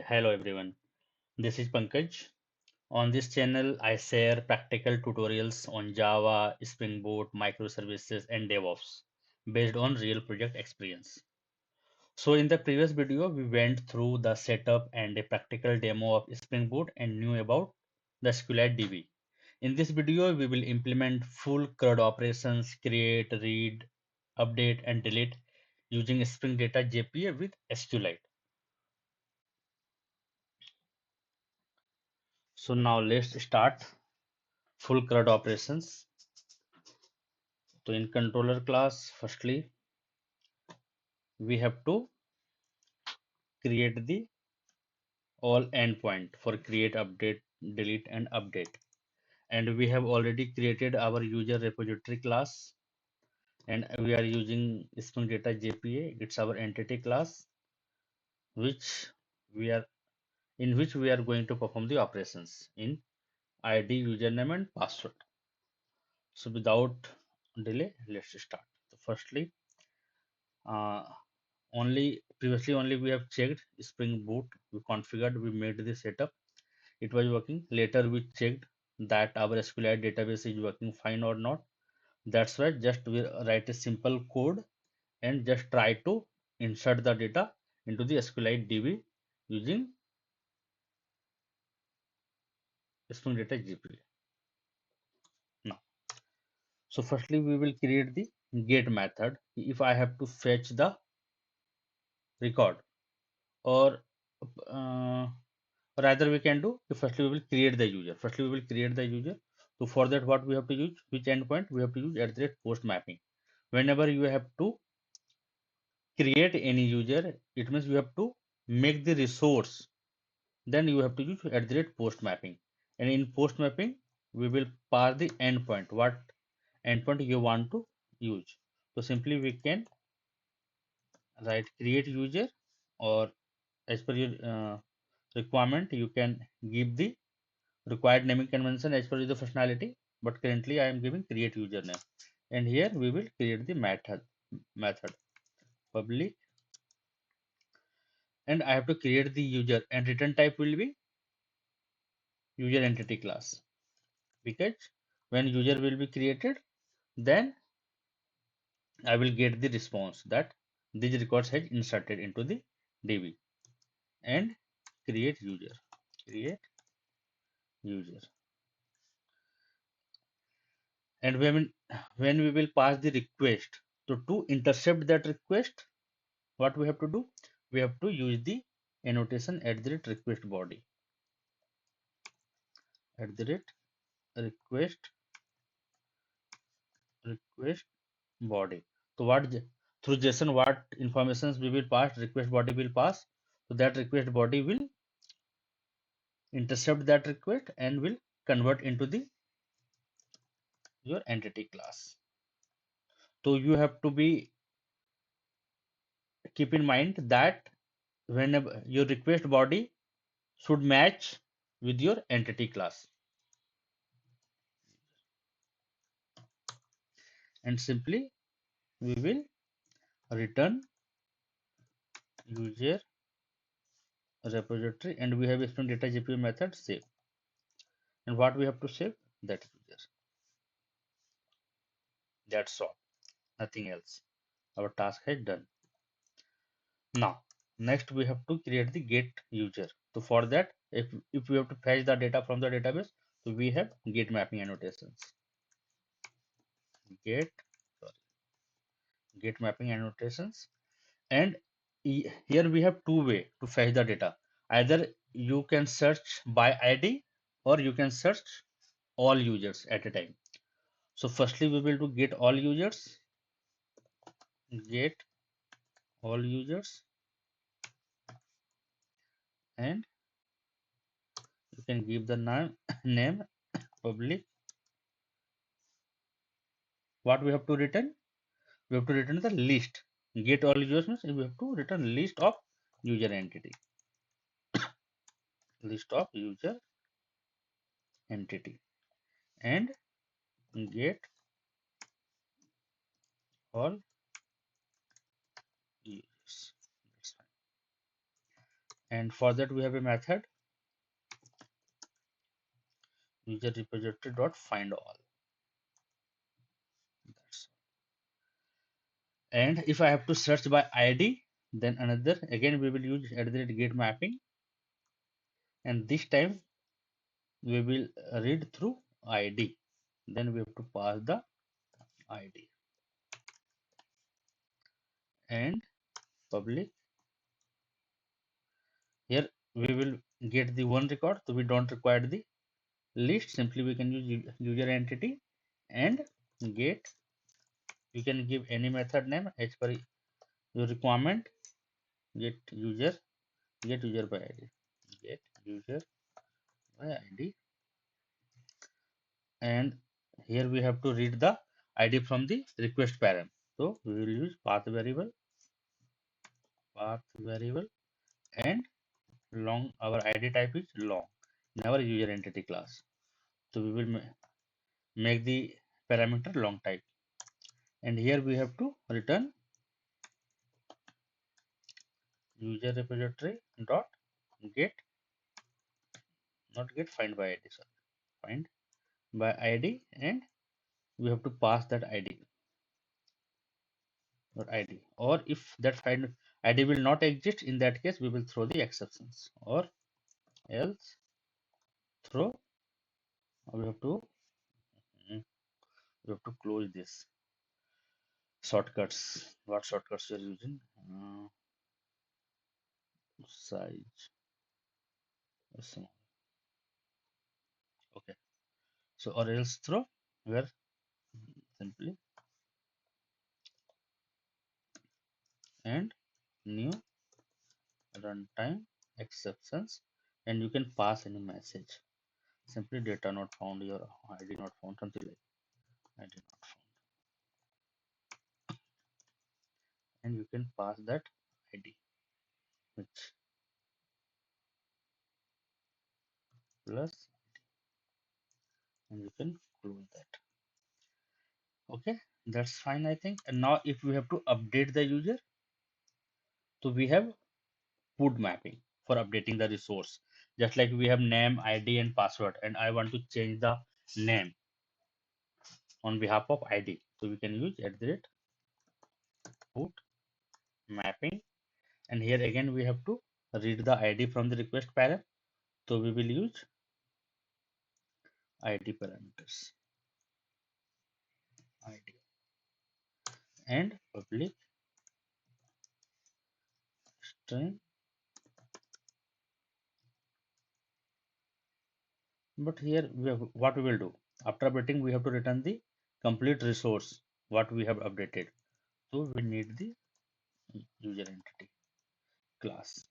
Hello everyone, this is Pankaj. On this channel, I share practical tutorials on Java, Spring Boot, microservices, and DevOps based on real project experience. So, in the previous video, we went through the setup and a practical demo of Spring Boot and knew about the SQLite DB. In this video, we will implement full CRUD operations, create, read, update, and delete using Spring Data JPA with SQLite. So now let's start full CRUD operations. So in controller class, firstly, we have to create the all endpoint for create, update, delete, and update. And we have already created our user repository class, and we are using Spring Data JPA. It's our entity class, which we are which we are going to perform the operations in ID, username, and password. So without delay, let's start. So firstly, uh, only we have checked Spring Boot, we configured, we made the setup, it was working. Later we checked that our SQLite database is working fine or not. That's why just we write a simple code and just try to insert the data into the SQLite DB using Spring Data GPA. Now, so firstly we will create the get method if I have to fetch the record, or uh, rather we can do, firstly we will create the user. Firstly we will create the user. So for that, what we have to use, which endpoint we have to use, at the rate post mapping. Whenever you have to create any user, it means you have to make the resource, then you have to use at the rate post mapping. And in post mapping we will pass the endpoint, what endpoint you want to use. So simply we can write create user, or as per your requirement you can give the required naming convention as per the functionality, but currently I am giving create username. And here we will create the method public, and I have to create the user, and return type will be user entity class, because when user will be created, then I will get the response that these records has inserted into the DB. And create user, and when we will pass the request, so to intercept that request, what we have to do, we have to use the annotation at the rate request body, at the rate request body. So through JSON, what informations we will pass, request body will pass. So that request body will intercept that request and will convert into the your entity class. So you have to be keep in mind that whenever your request body should match with your entity class. And simply we will return user repository, and we have a Spring Data JPA method save. And what we have to save, that user. That's all, nothing else. Our task is done. Now, next we have to create the get user. So for that, if we have to fetch the data from the database, so we have get mapping annotations. Get sorry, get mapping annotations, and here we have two way to fetch the data. Either you can search by ID, or you can search all users at a time. So firstly we will do get all users, get all users, and you can give the name name public. What we have to return, we have to return the list. Get all users means we have to return list of user entity, list of user entity, and get all users. That's fine. And for that we have a method user repository dot find all. And if I have to search by ID, then another again we will use @get mapping, and this time we will read through ID. Then we have to pass the ID and public. Here we will get the one record, so we don't require the list. Simply we can use user entity and get. You can give any method name as per your requirement. Get user by ID. Get user by ID, and here we have to read the ID from the request param. So we will use path variable, and long. Our ID type is long in our user entity class. So we will make the parameter long type, and here we have to return user repository dot get, not get, find by ID, sorry, find by ID, and we have to pass that ID dot ID. Or if that find ID will not exist, in that case we will throw the exceptions, or else throw. We have to mm, we have to close this shortcuts. What shortcuts we are using? Size small. Okay. So or else throw, where simply and new runtime exceptions, and you can pass any message. Simply data not found, your ID not found, something like ID not found, and you can pass that ID, which plus, and you can close that. Okay, that's fine, I think. And now if we have to update the user, so we have PUD mapping for updating the resource. Just like we have name, ID, and password, and I want to change the name on behalf of ID, so we can use @PUD mapping, and here again we have to read the ID from the request param, so we will use ID parameters, ID and public string. But here what we will do, after updating we have to return the complete resource what we have updated, so we need the user entity class,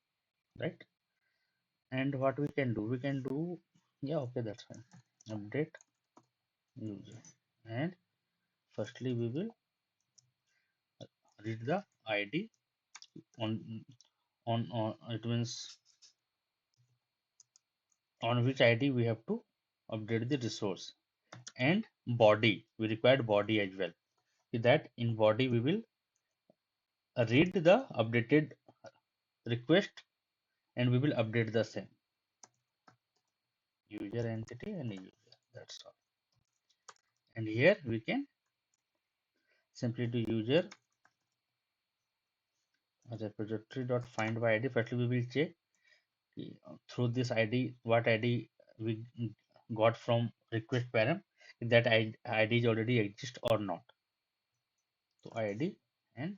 right? And what we can do, yeah, okay, that's fine. Update user, and firstly we will read the ID on it means on which ID we have to update the resource, and body, we required body as well. With that, in body we will read the updated request, and we will update the same user entity and user, that's all. And here we can simply do user repository dot find by ID. Firstly we will check through this ID what ID we got from request param, if that ID is already exist or not. So ID, and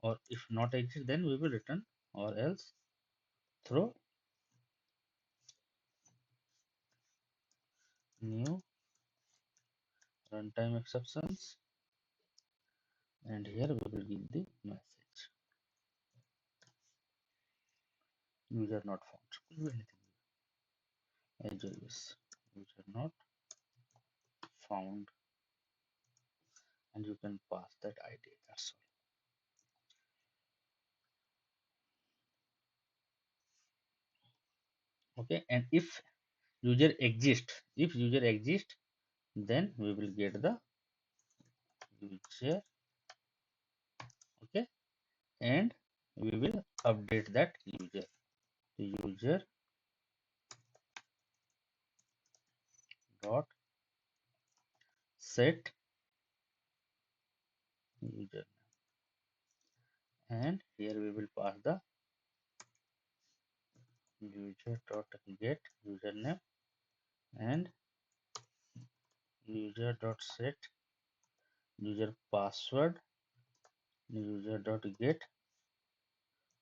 or if not exist, then we will return, or else throw new runtime exceptions, and here we will give the message user not found. Could be anything as always, user not found, and you can pass that ID, that's all. Okay, and if user exists, then we will get the user. Okay, and we will update that user. the user dot set user, and here we will pass the user dot get username and user dot set user password, user dot get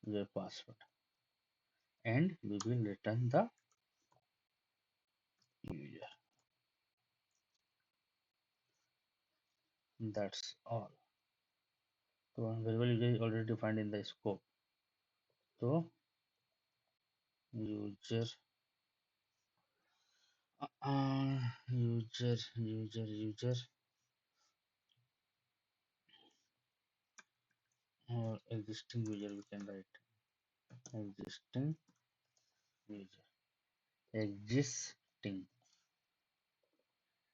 user password, and we will return the user. That's all. So variable user is already defined in the scope. So user user or existing user, we can write existing user, existing.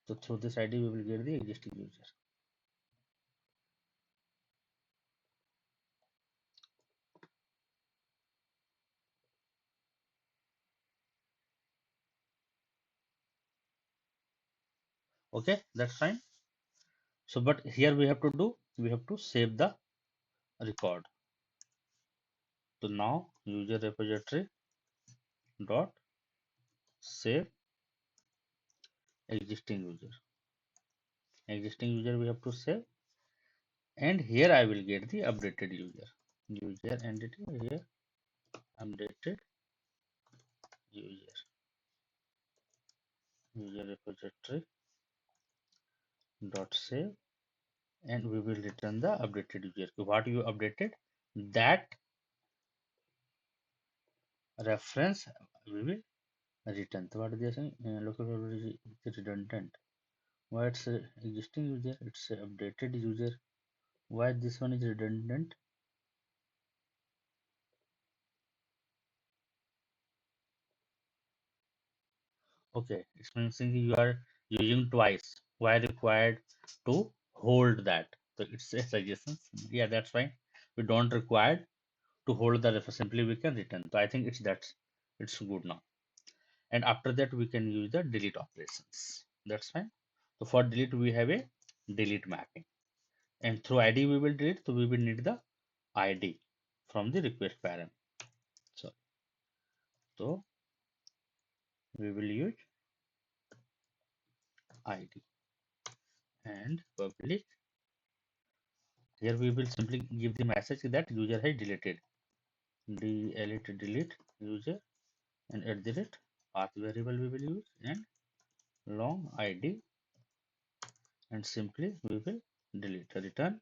So through this ID we will get the existing user. Okay, that's fine. So but here we have to save the record. So now user repository dot save existing user we have to save, and here I will get the updated user entity here, updated user repository dot save, and we will return the updated user. What you updated, that reference we will return. So what they are saying, local variable is redundant. Why it's a existing user, it's a updated user. Why this one is redundant? Okay, it's mentioning you are using twice. Why required to hold that? So it's a suggestion. Yeah, that's fine. We don't require to hold the reference. Simply we can return. So I think it's good now. And after that we can use the delete operations. That's fine. So for delete we have a delete mapping, and through ID we will delete. So we will need the ID from the request parent. So so we will use ID and public. Here we will simply give the message that user has deleted. Delete user, and at the rate path variable we will use, and long ID, and simply we will delete. Return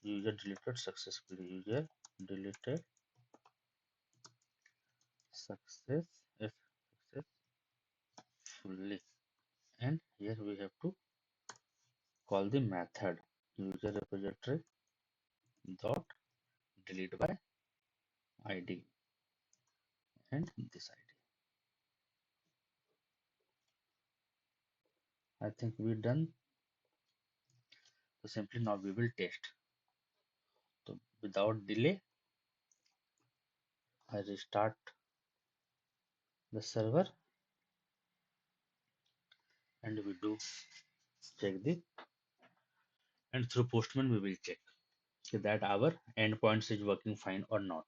user deleted successfully. User deleted success successfully. And here we have to call the method user repository dot delete by ID, and this ID. I think we done. So simply now we will test. So without delay, I restart the server, and we do check the, and through Postman we will check that our endpoints is working fine or not.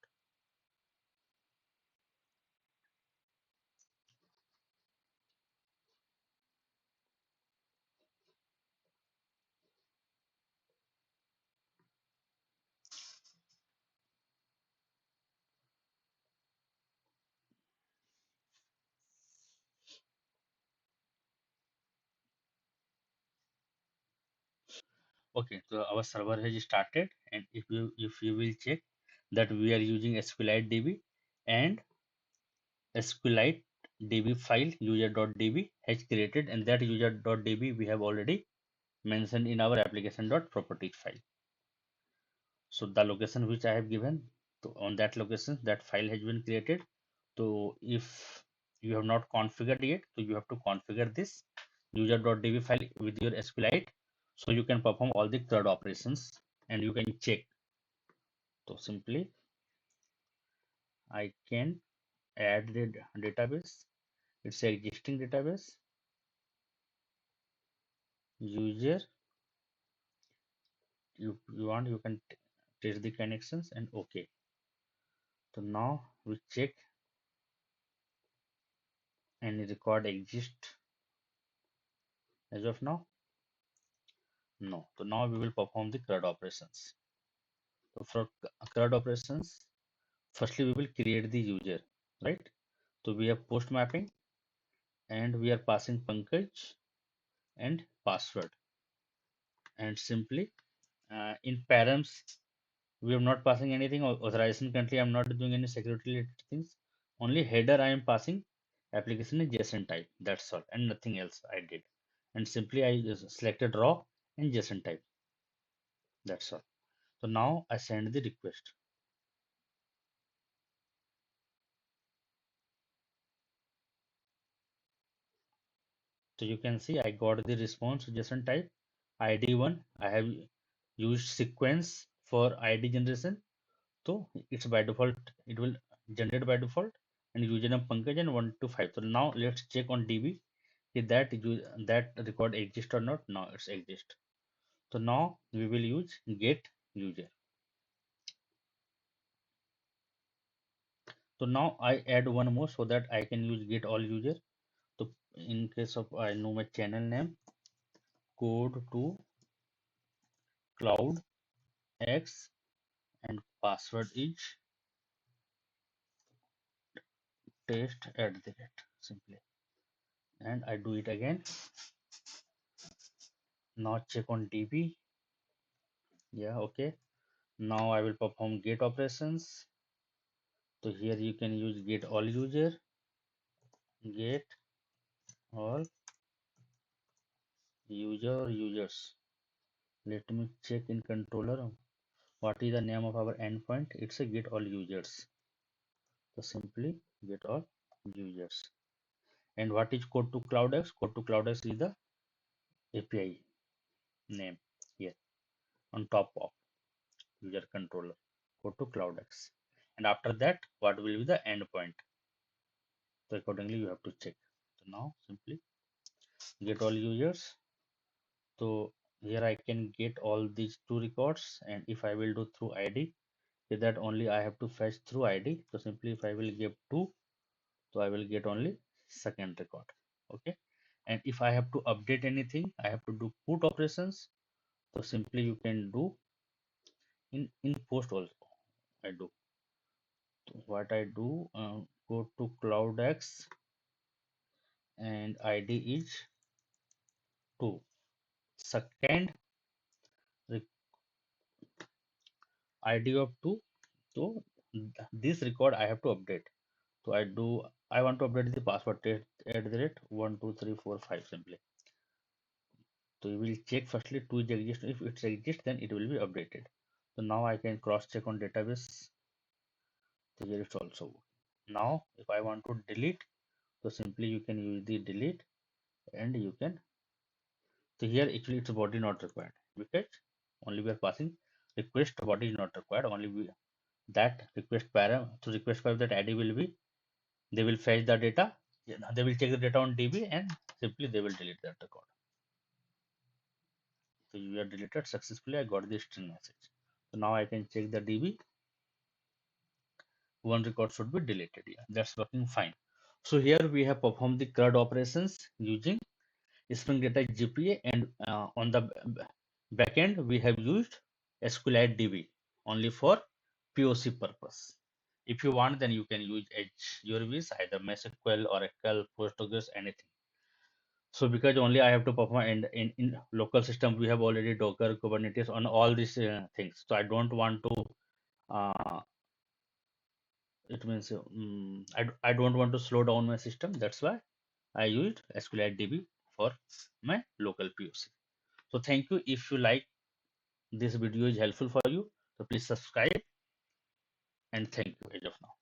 Okay, so our server has started, and if you will check that we are using SQLite DB, and SQLite DB file user.db has created, and that user.db we have already mentioned in our application.properties file. So the location which I have given, so on that location that file has been created. So if you have not configured yet, so you have to configure this user.db file with your SQLite, so you can perform all the CRUD operations, and you can check So simply I can add the database. It's an existing database. User, you want, you can test the connections and okay. So now we check any record exist as of now. No. So now we will perform the CRUD operations. So for CRUD operations, firstly we will create the user, right? So we have post mapping and we are passing Pankaj and password, and simply in params we are not passing anything. Authorization currently I'm not doing any security related things. Only header I am passing application in JSON type. That's all, and nothing else I did. And simply I just selected raw and JSON type. That's all. So now I send the request. So you can see I got the response JSON type ID1. I have used sequence for ID generation. So it's by default, it will generate by default, and username Pankaj and 1 to 5. So now let's check on DB if that record exists or not. Now it's exist. So now we will use get user. So now I add one more so that I can use get all user. So in case of I know my channel name, code to cloud X, and password is test at the rate simply, and I do it again. Now check on DB. Yeah, okay. Now I will perform get operations. So here you can use get all user, get all user or users. Let me check in controller what is the name of our endpoint. It's a get all users. So simply get all users. And what is code to CloudX? Code to CloudX is the API name here on top of user controller. Go to CloudX. And after that, what will be the endpoint? So accordingly, you have to check. So now simply get all users. So here I can get all these two records, and if I will do through ID, with that only I have to fetch through ID. So simply if I will give two, so I will get only second record. Okay. And if I have to update anything, I have to do put operations. So simply you can do in post also. I do. So what I do, go to CloudX and ID is 2. Second ID of 2. So this record I have to update. So I want to update the password test at the rate 12345 simply. So you will check firstly 2 is exist. If it exists, then it will be updated. So now I can cross check on database. So here it's also. Now if I want to delete, so simply you can use the delete, and you can. So here actually it's body not required because only we are passing request, body is not required. Only we, that request param, to request param, that ID will be, they will fetch the data, they will check the data on DB, and simply they will delete that record. So you are deleted successfully. I got the string message. So now I can check the DB. One record should be deleted. Yeah, that's working fine. So here we have performed the CRUD operations using Spring Data JPA, and on the backend we have used SQLite DB only for POC purpose. If you want, then you can use Edge your wish, either MySQL, Oracle, Postgres, anything. So because only I have to perform, and in local system we have already Docker, Kubernetes on all these things. So I don't want to. It means I don't want to slow down my system. That's why I used SQLite DB for my local POC. So thank you. If you like this video is helpful for you, so please subscribe, and thank you as of now.